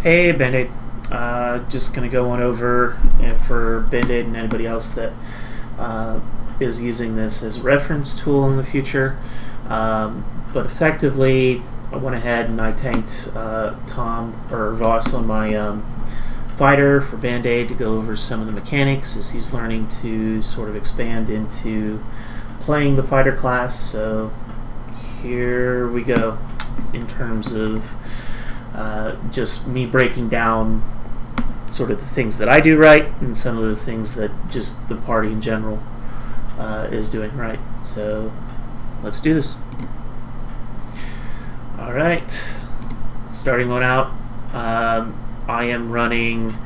Hey, Band-Aid. Just going to go on over for Band-Aid and anybody else that is using this as a reference tool in the future. But effectively, I went ahead and I tanked Tom or VOS on my fighter for Band-Aid to go over some of the mechanics as he's learning to sort of expand into playing the fighter class. So here we go in terms of just me breaking down sort of the things that I do right and some of the things that just the party in general is doing right. So let's do this. Alright, starting one out, I am running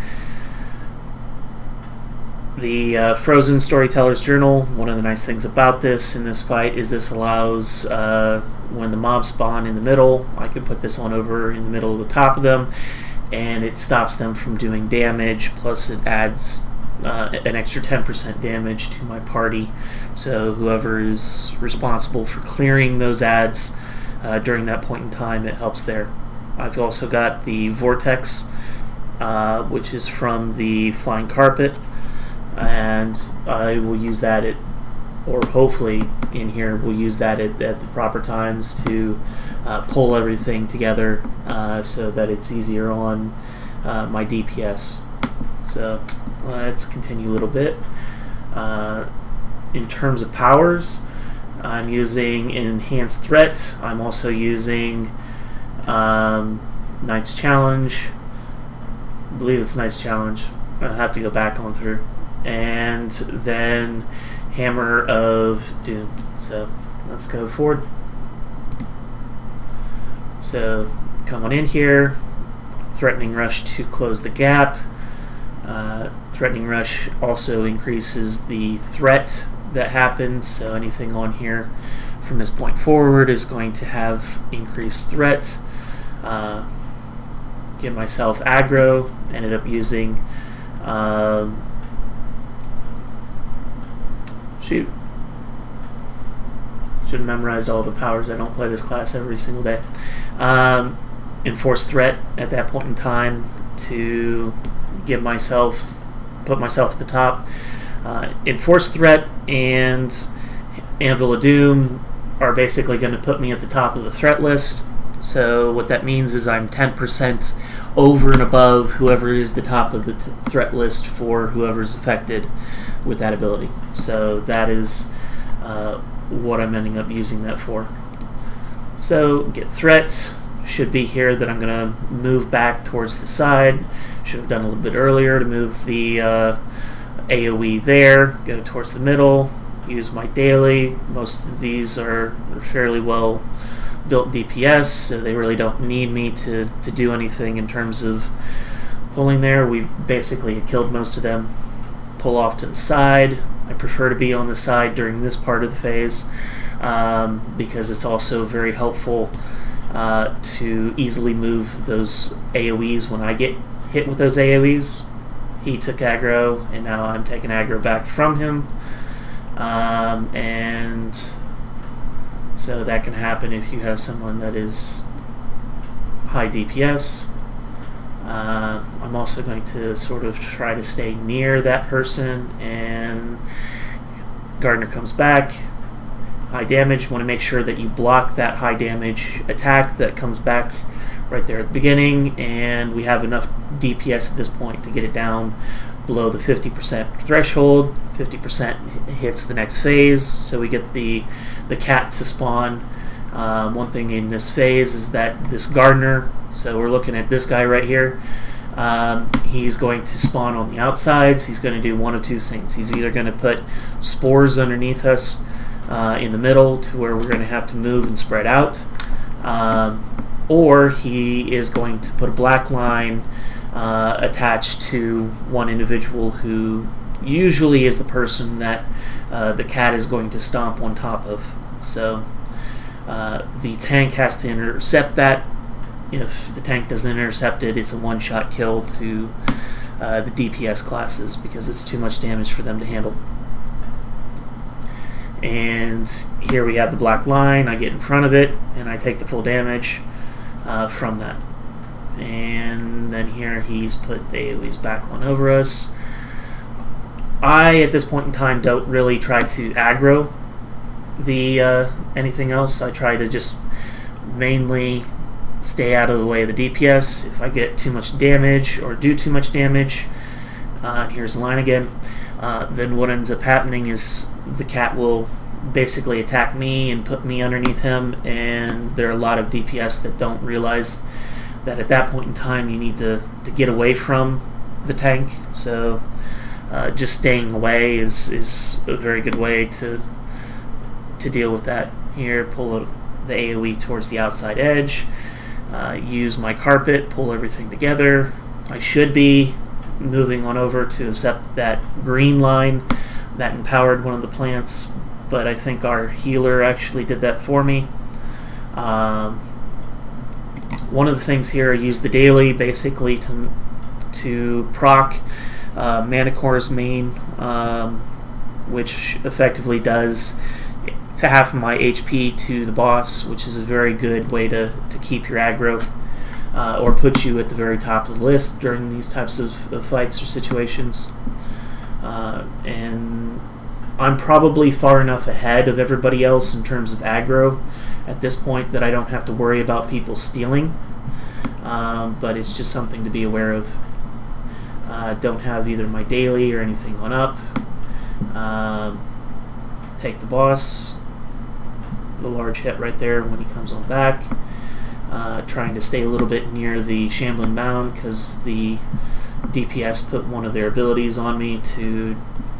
the Frozen Storyteller's Journal. One of the nice things about this in this fight is this allows when the mobs spawn in the middle, I can put this on over in the middle of the top of them, and it stops them from doing damage, plus it adds an extra 10% damage to my party. So whoever is responsible for clearing those adds during that point in time, it helps there. I've also got the Vortex, which is from the Flying Carpet, and I will use that or hopefully in here we'll use that at the proper times to pull everything together so that it's easier on my DPS. So let's continue a little bit. In terms of powers, I'm using Enhanced Threat. I'm also using Knight's Challenge. I believe it's Knight's Challenge. I'll have to go back on through. And then Hammer of Doom. So let's go forward. So come on in here. Threatening Rush to close the gap. Threatening Rush also increases the threat that happens, so anything on here from this point forward is going to have increased threat. Give myself aggro. Ended up using shoot. Should have memorized all the powers. I don't play this class every single day. Enforced Threat at that point in time to put myself at the top. Enforced Threat and Anvil of Doom are basically going to put me at the top of the threat list. So what that means is I'm 10% over and above whoever is the top of the threat list for whoever's affected with that ability. So that is what I'm ending up using that for. So get threat should be here that I'm going to move back towards the side. Should have done a little bit earlier to move the AoE there, go towards the middle, use my daily. Most of these are fairly well built DPS, so they really don't need me to do anything in terms of pulling there. We basically had killed most of them. Pull off to the side. I prefer to be on the side during this part of the phase because it's also very helpful to easily move those AoEs when I get hit with those AoEs. He took aggro, and now I'm taking aggro back from him. And so that can happen if you have someone that is high DPS. I'm also going to sort of try to stay near that person, and Gardner comes back. High damage. Want to make sure that you block that high damage attack that comes back right there at the beginning, and we have enough DPS at this point to get it down below the 50% threshold. 50% hits the next phase, so we get the cat to spawn. One thing in this phase is that this Gardner, so we're looking at this guy right here, he's going to spawn on the outsides. He's going to do one of two things. He's either going to put spores underneath us in the middle to where we're going to have to move and spread out, or he is going to put a black line attached to one individual who usually is the person that the cat is going to stomp on top of. So the tank has to intercept that. If the tank doesn't intercept it, it's a one-shot kill to the DPS classes because it's too much damage for them to handle. And here we have the black line. I get in front of it, and I take the full damage from that. and then here he's put the AoEs back on over us. I, at this point in time, don't really try to aggro the anything else. I try to just mainly stay out of the way of the DPS. If I get too much damage or do too much damage, here's the line again, then what ends up happening is the cat will basically attack me and put me underneath him, and there are a lot of DPS that don't realize that at that point in time you need to get away from the tank. So just staying away is a very good way to deal with that. Here, pull the AoE towards the outside edge, use my carpet, pull everything together. I should be moving on over to accept that green line that empowered one of the plants, but I think our healer actually did that for me. One of the things here, I use the daily basically to proc Manicore's main, which effectively does half of my HP to the boss, which is a very good way to keep your aggro, or put you at the very top of the list during these types of fights or situations. And I'm probably far enough ahead of everybody else in terms of aggro at this point that I don't have to worry about people stealing, but it's just something to be aware of. Don't have either my daily or anything on up. Take the boss, the large hit right there when he comes on back. Trying to stay a little bit near the Shambling Mound because the DPS put one of their abilities on me to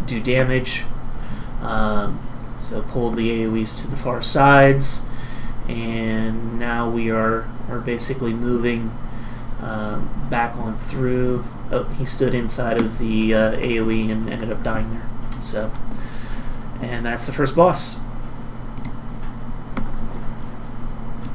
do damage. So pull the AoEs to the far sides, and now we are basically moving back on through. Oh, he stood inside of the AoE and ended up dying there. So, and that's the first boss.